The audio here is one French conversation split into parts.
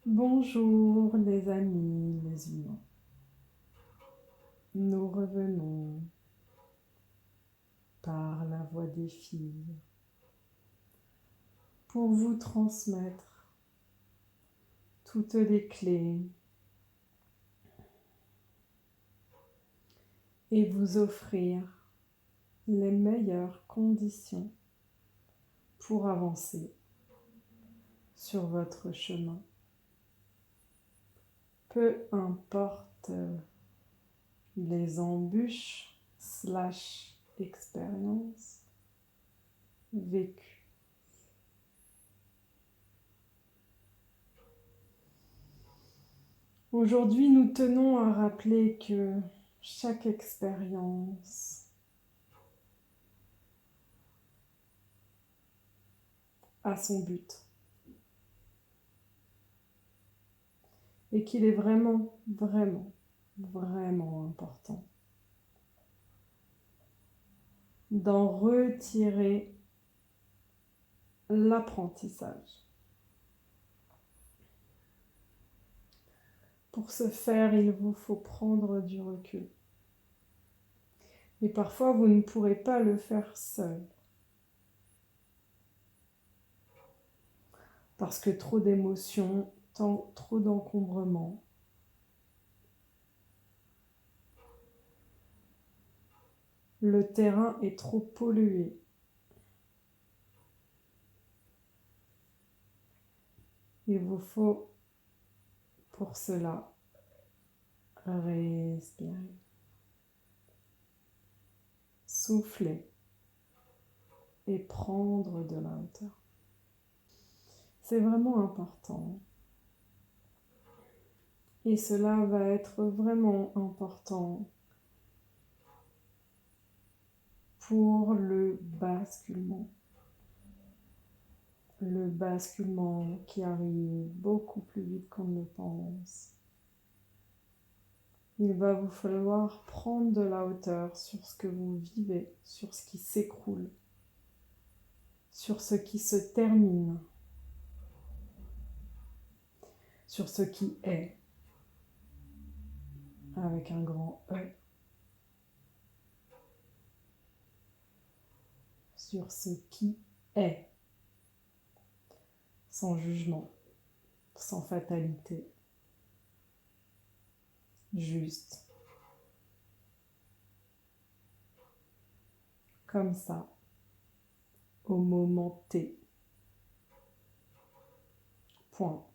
Bonjour les amis, les humains. Nous revenons par la voix des filles pour vous transmettre toutes les clés et vous offrir les meilleures conditions pour avancer sur votre chemin. Peu importe les embûches / expériences vécues. Aujourd'hui, nous tenons à rappeler que chaque expérience a son but et qu'il est vraiment important d'en retirer l'apprentissage. Pour ce faire, il vous faut prendre du recul. Et parfois, vous ne pourrez pas le faire seul. Parce que trop d'émotions, trop d'encombrements. Le terrain est trop pollué. Il vous faut pour cela respirer, souffler et prendre de la hauteur. C'est vraiment important. Et cela va être vraiment important pour le basculement. Le basculement qui arrive beaucoup plus vite qu'on ne le pense. Il va vous falloir prendre de la hauteur sur ce que vous vivez, sur ce qui s'écroule, sur ce qui se termine, sur ce qui est, avec un grand E, sur ce qui est, sans jugement, sans fatalité, juste, comme ça, au moment T. Point.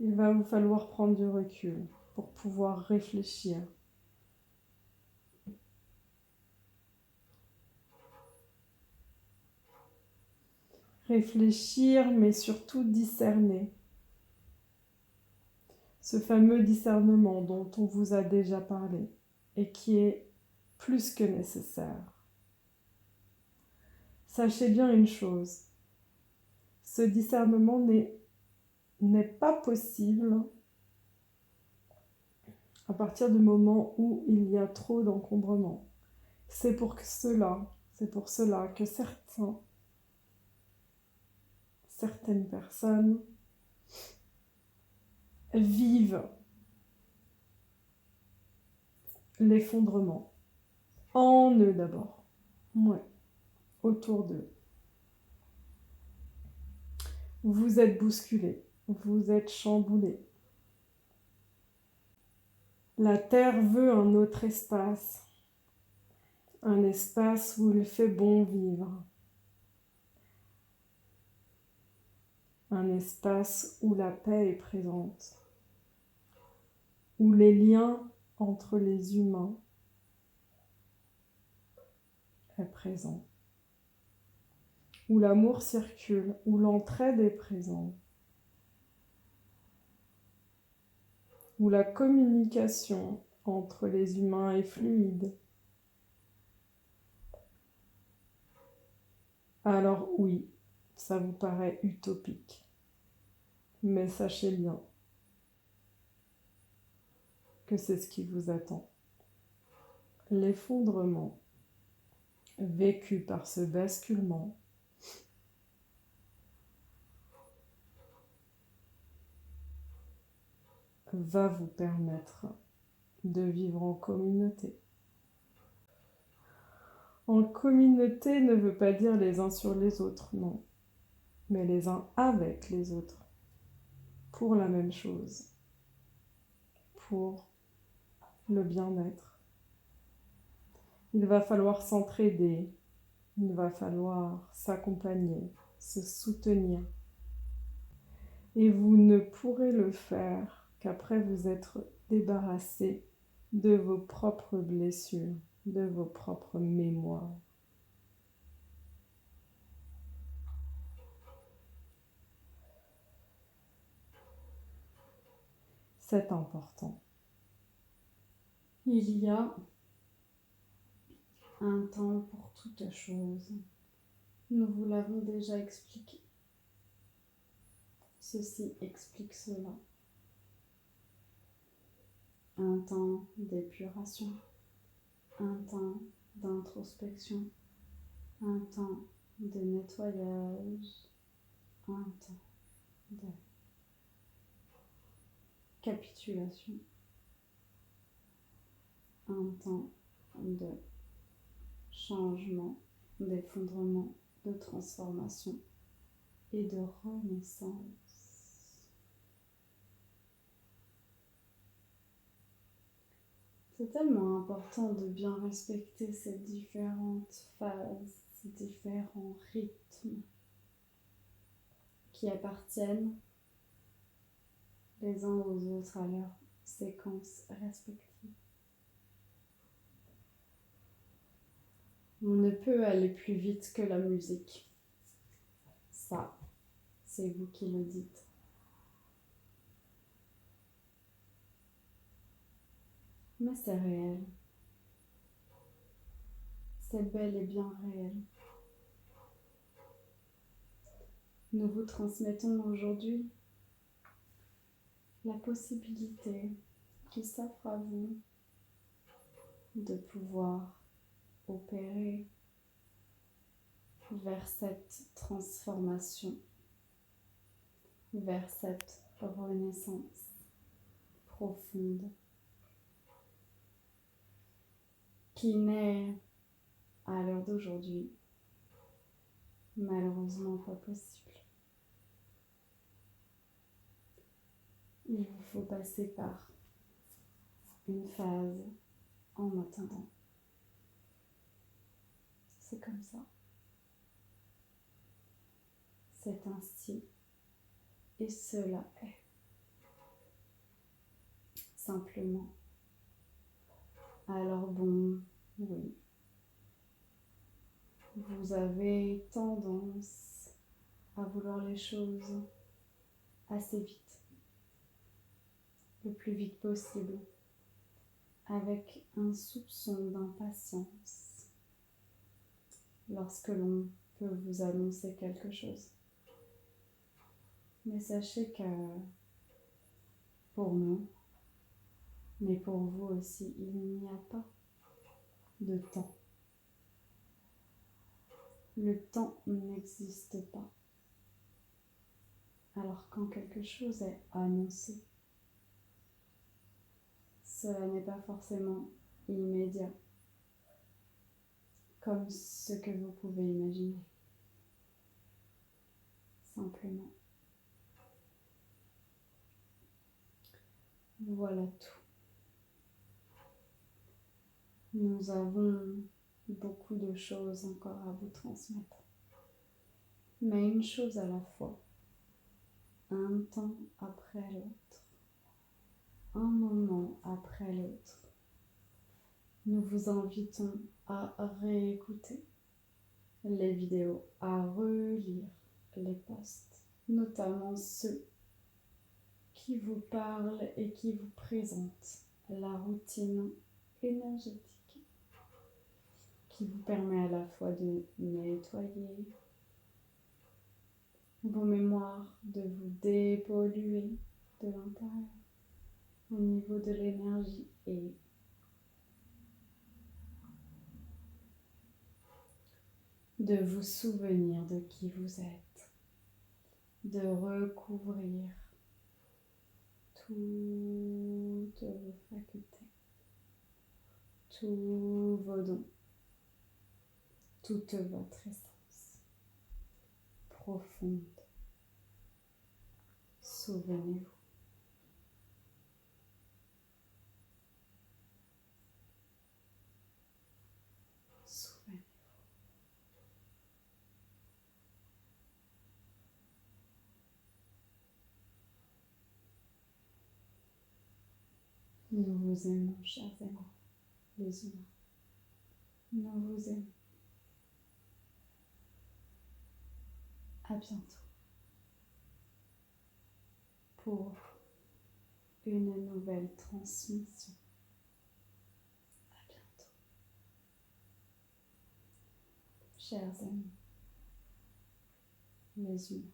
Il va vous falloir prendre du recul pour pouvoir réfléchir. Réfléchir, mais surtout discerner. Ce fameux discernement dont on vous a déjà parlé et qui est plus que nécessaire. Sachez bien une chose, ce discernement n'est pas possible à partir du moment où il y a trop d'encombrement. C'est pour cela que certaines personnes vivent l'effondrement en eux d'abord, autour d'eux. Vous êtes bousculés, vous êtes chamboulés. La Terre veut un autre espace, un espace où il fait bon vivre, un espace où la paix est présente, où les liens entre les humains est présent, où l'amour circule, où l'entraide est présente, où la communication entre les humains est fluide. Alors oui, ça vous paraît utopique, mais sachez bien que c'est ce qui vous attend. L'effondrement vécu par ce basculement va vous permettre de vivre en communauté. En communauté ne veut pas dire les uns sur les autres, non, mais les uns avec les autres, pour la même chose, pour le bien-être. Il va falloir s'entraider, il va falloir s'accompagner, se soutenir. Et vous ne pourrez le faire qu'après vous être débarrassé de vos propres blessures, de vos propres mémoires. C'est important. Il y a un temps pour toute chose. Nous vous l'avons déjà expliqué. Ceci explique cela. Un temps d'épuration, un temps d'introspection, un temps de nettoyage, un temps de capitulation, un temps de changement, d'effondrement, de transformation et de renaissance. C'est tellement important de bien respecter ces différentes phases, ces différents rythmes qui appartiennent les uns aux autres à leur séquence respective. On ne peut aller plus vite que la musique. Ça, c'est vous qui le dites. Mais c'est réel. C'est bel et bien réel. Nous vous transmettons aujourd'hui la possibilité qui s'offre à vous de pouvoir opérer vers cette transformation, vers cette renaissance profonde qui n'est, à l'heure d'aujourd'hui, malheureusement pas possible. Il vous faut passer par une phase en attendant. C'est comme ça. C'est ainsi. Et cela est. Simplement. Alors bon, oui. Vous avez tendance à vouloir les choses assez vite. Le plus vite possible. Avec un soupçon d'impatience. Lorsque l'on peut vous annoncer quelque chose. Mais sachez que pour nous, mais pour vous aussi, il n'y a pas de temps. Le temps n'existe pas. Alors quand quelque chose est annoncé, cela n'est pas forcément immédiat, comme ce que vous pouvez imaginer. Simplement. Voilà tout. Nous avons beaucoup de choses encore à vous transmettre. Mais une chose à la fois, un temps après l'autre, un moment après l'autre. Nous vous invitons à réécouter les vidéos, à relire les posts, notamment ceux qui vous parlent et qui vous présentent la routine énergétique qui vous permet à la fois de nettoyer vos mémoires, de vous dépolluer de l'intérieur au niveau de l'énergie et de vous souvenir de qui vous êtes, de recouvrir toutes vos facultés, tous vos dons, toute votre essence profonde. Souvenez-vous. Souvenez-vous. Nous vous aimons, chers amis, les humains. Nous vous aimons. À bientôt pour une nouvelle transmission. À bientôt, chers amis, les humains.